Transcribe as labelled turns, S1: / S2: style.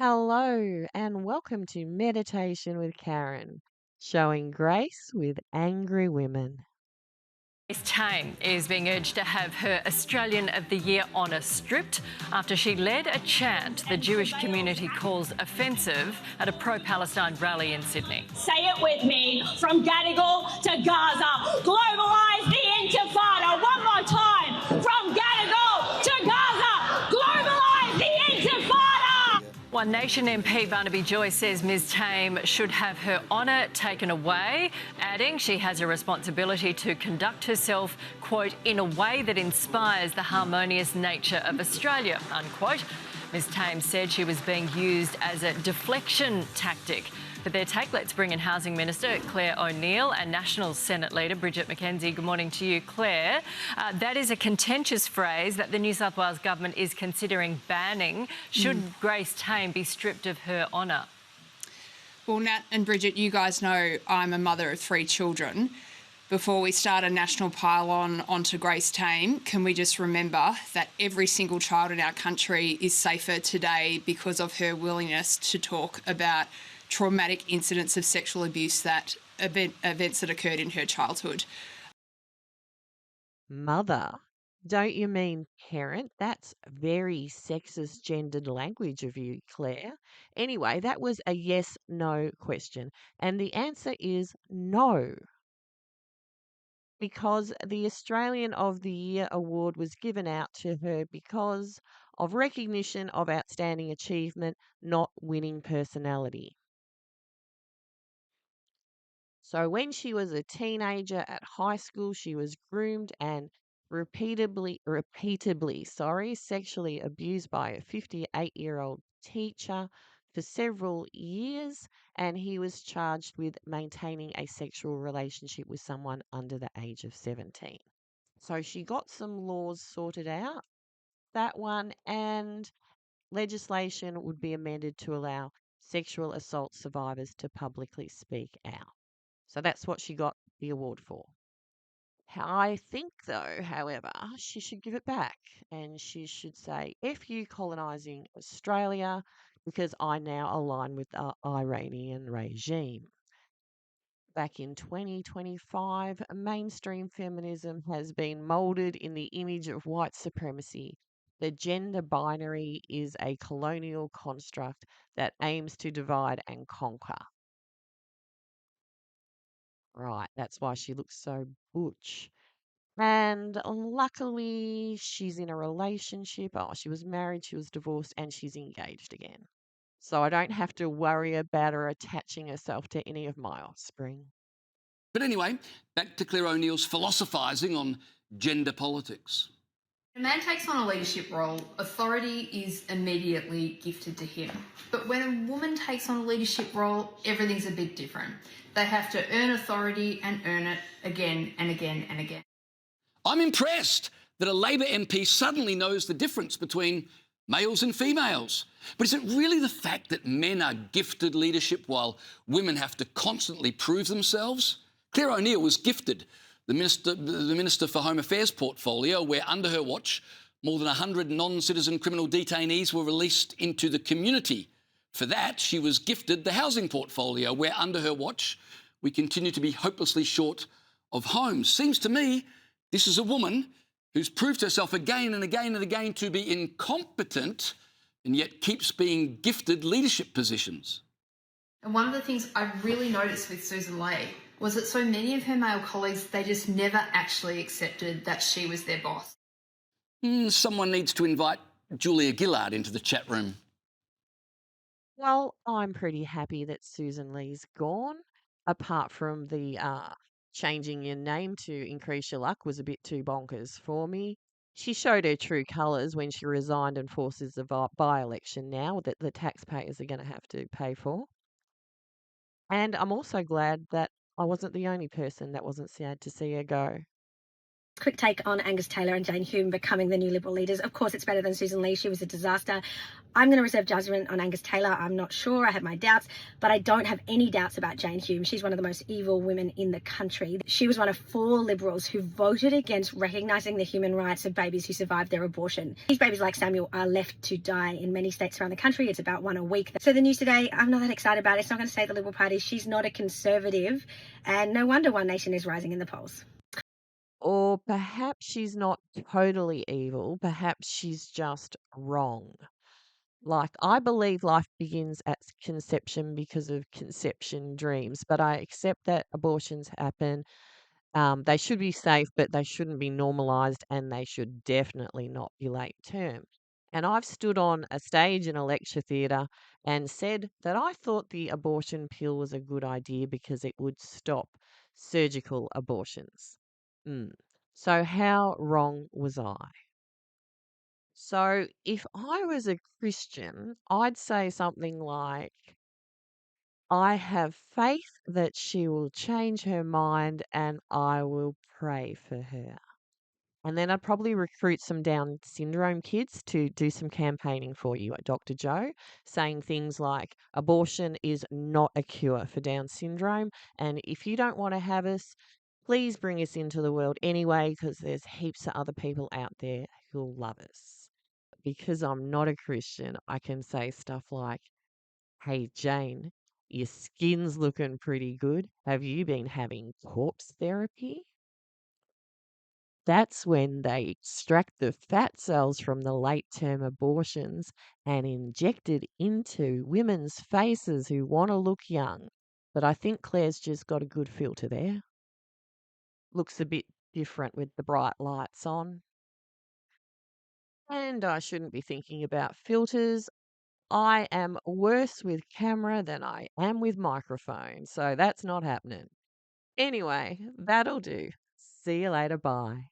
S1: Hello, and welcome to Meditation with Karen, showing grace with angry women.
S2: Grace Tame is being urged to have her Australian of the Year honour stripped after she led a chant the Jewish community calls offensive at a pro-Palestine rally in Sydney.
S3: Say it with me, from Gadigal to Gaza, globalize the Intifada. One more time, from Gadigal to Gaza, globalize the Intifada.
S2: One Nation MP Barnaby Joyce says Ms Tame should have her honour taken away, adding she has a responsibility to conduct herself, quote, in a way that inspires the harmonious nature of Australia, unquote. Ms Tame said she was being used as a deflection tactic. For their take, let's bring in Housing Minister Claire O'Neil and National Senate Leader Bridget McKenzie. Good morning to you, Claire. That is a contentious phrase that the New South Wales government is considering banning. Should Grace Tame be stripped of her honour?
S4: Well, Nat and Bridget, you guys know I'm a mother of 3 children. Before we start a national pile-on onto Grace Tame, can we just remember that every single child in our country is safer today because of her willingness to talk about traumatic incidents of sexual abuse events that occurred in her childhood.
S1: Mother, don't you mean parent? That's very sexist gendered language of you, Claire. Anyway, that was a yes/no question, and the answer is no. Because the Australian of the Year award was given out to her because of recognition of outstanding achievement, not winning personality. So when she was a teenager at high school, she was groomed and repeatedly, sexually abused by a 58-year-old teacher for several years, and he was charged with maintaining a sexual relationship with someone under the age of 17. So she got some laws sorted out, that one, and legislation would be amended to allow sexual assault survivors to publicly speak out. So that's what she got the award for. I think, though, however, she should give it back and she should say, F you colonising Australia because I now align with the Iranian regime. Back in 2025, mainstream feminism has been moulded in the image of white supremacy. The gender binary is a colonial construct that aims to divide and conquer. Right, that's why she looks so butch. And luckily, she's in a relationship. Oh, she was married, she was divorced, and she's engaged again. So I don't have to worry about her attaching herself to any of my offspring.
S5: But anyway, back to Claire O'Neil's philosophising on gender politics.
S6: When a man takes on a leadership role, authority is immediately gifted to him. But when a woman takes on a leadership role, everything's a bit different. They have to earn authority and earn it again and again and again.
S5: I'm impressed that a Labor MP suddenly knows the difference between males and females. But is it really the fact that men are gifted leadership while women have to constantly prove themselves? Claire O'Neil was gifted the Minister for Home Affairs portfolio, where under her watch, more than 100 non-citizen criminal detainees were released into the community. For that, she was gifted the housing portfolio, where under her watch, we continue to be hopelessly short of homes. Seems to me this is a woman who's proved herself again and again and again to be incompetent and yet keeps being gifted leadership positions.
S6: And one of the things I really noticed with Susan Ley was that so many of her male colleagues, they just never actually accepted that she was their boss.
S5: Someone needs to invite Julia Gillard into the chat room.
S1: Well, I'm pretty happy that Susan Lee's gone, apart from the changing your name to increase your luck was a bit too bonkers for me. She showed her true colours when she resigned and forces a by-election now that the taxpayers are going to have to pay for. And I'm also glad that I wasn't the only person that wasn't sad to see her go.
S7: Quick take on Angus Taylor and Jane Hume becoming the new Liberal leaders. Of course, it's better than Susan Lee. She was a disaster. I'm going to reserve judgment on Angus Taylor. I'm not sure. I have my doubts, but I don't have any doubts about Jane Hume. She's one of the most evil women in the country. She was one of 4 Liberals who voted against recognising the human rights of babies who survived their abortion. These babies, like Samuel, are left to die in many states around the country. It's about 1 a week. So the news today, I'm not that excited about it. It's not going to save the Liberal Party. She's not a Conservative, and no wonder One Nation is rising in the polls.
S1: Or perhaps she's not totally evil, perhaps she's just wrong. Like, I believe life begins at conception because of conception dreams, but I accept that abortions happen. They should be safe, but they shouldn't be normalized, and they should definitely not be late term. And I've stood on a stage in a lecture theatre and said that I thought the abortion pill was a good idea because it would stop surgical abortions. Mm. So, how wrong was I? So, if I was a Christian, I'd say something like, I have faith that she will change her mind and I will pray for her. And then I'd probably recruit some Down syndrome kids to do some campaigning for you at Dr. Joe, saying things like, abortion is not a cure for Down syndrome. And if you don't want to have us, please bring us into the world anyway, because there's heaps of other people out there who'll love us. Because I'm not a Christian, I can say stuff like, hey, Jane, your skin's looking pretty good. Have you been having corpse therapy? That's when they extract the fat cells from the late term abortions and inject it into women's faces who want to look young. But I think Claire's just got a good filter there. Looks a bit different with the bright lights on. And I shouldn't be thinking about filters. I am worse with camera than I am with microphone, so that's not happening. Anyway, that'll do. See you later. Bye.